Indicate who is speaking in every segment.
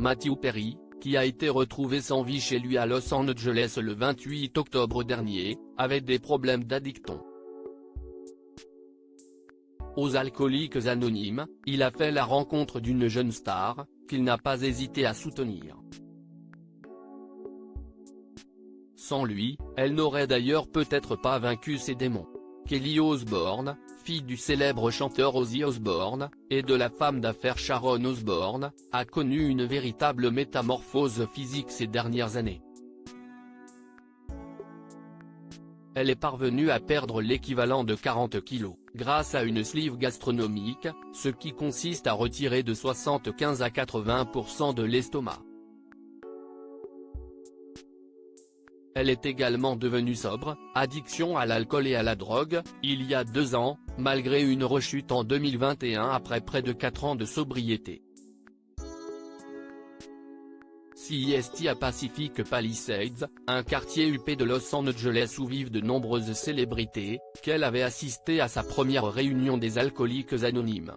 Speaker 1: Matthew Perry, qui a été retrouvé sans vie chez lui à Los Angeles le 28 octobre dernier, avait des problèmes d'addiction. Aux Alcooliques Anonymes, il a fait la rencontre d'une jeune star, qu'il n'a pas hésité à soutenir. Sans lui, elle n'aurait d'ailleurs peut-être pas vaincu ses démons. Kelly Osbourne, fille du célèbre chanteur Ozzy Osbourne, et de la femme d'affaires Sharon Osbourne, a connu une véritable métamorphose physique ces dernières années. Elle est parvenue à perdre l'équivalent de 40 kilos, grâce à une sleeve gastronomique, ce qui consiste à retirer de 75 à 80% de l'estomac. Elle est également devenue sobre, addiction à l'alcool et à la drogue, il y a 2 ans, malgré une rechute en 2021 après près de 4 ans de sobriété. CEST à Pacific Palisades, un quartier huppé de Los Angeles où vivent de nombreuses célébrités, qu'elle avait assisté à sa première réunion des Alcooliques Anonymes.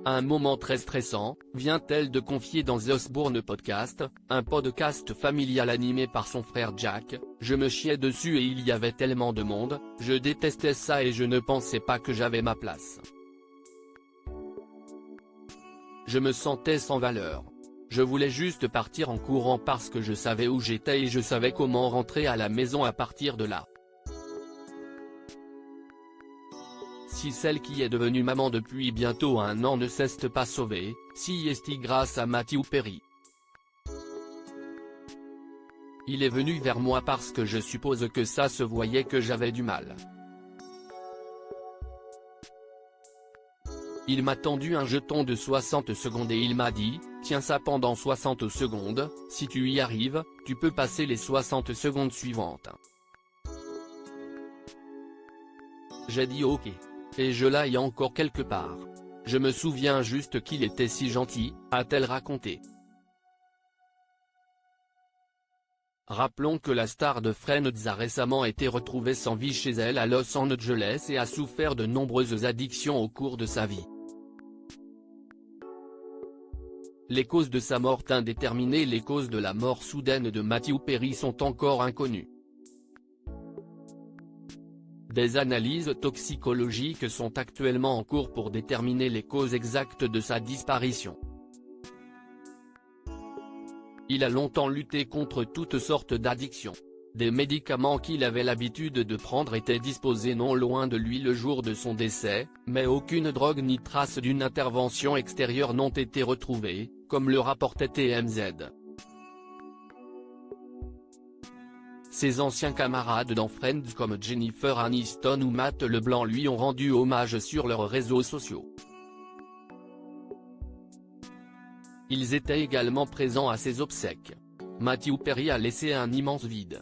Speaker 1: Un moment très stressant, vient-elle de confier dans The Osbourne Podcast, un podcast familial animé par son frère Jack, « Je me chiais dessus et il y avait tellement de monde, je détestais ça et je ne pensais pas que j'avais ma place. Je me sentais sans valeur. Je voulais juste partir en courant parce que je savais où j'étais et je savais comment rentrer à la maison à partir de là. » Si celle qui est devenue maman depuis bientôt 1 an ne s'est pas sauvée, CEST grâce à Matthew Perry. Il est venu vers moi parce que je suppose que ça se voyait que j'avais du mal. Il m'a tendu un jeton de 60 secondes et il m'a dit, tiens ça pendant 60 secondes, si tu y arrives, tu peux passer les 60 secondes suivantes. J'ai dit ok. Et je l'aille encore quelque part. Je me souviens juste qu'il était si gentil, a-t-elle raconté. Rappelons que la star de Friends a récemment été retrouvée sans vie chez elle à Los Angeles et a souffert de nombreuses addictions au cours de sa vie. Les causes de sa mort indéterminée. Les causes de la mort soudaine de Matthew Perry sont encore inconnues. Des analyses toxicologiques sont actuellement en cours pour déterminer les causes exactes de sa disparition. Il a longtemps lutté contre toutes sortes d'addictions. Des médicaments qu'il avait l'habitude de prendre étaient disposés non loin de lui le jour de son décès, mais aucune drogue ni trace d'une intervention extérieure n'ont été retrouvées, comme le rapportait TMZ. Ses anciens camarades dans Friends comme Jennifer Aniston ou Matt LeBlanc lui ont rendu hommage sur leurs réseaux sociaux. Ils étaient également présents à ses obsèques. Matthew Perry a laissé un immense vide.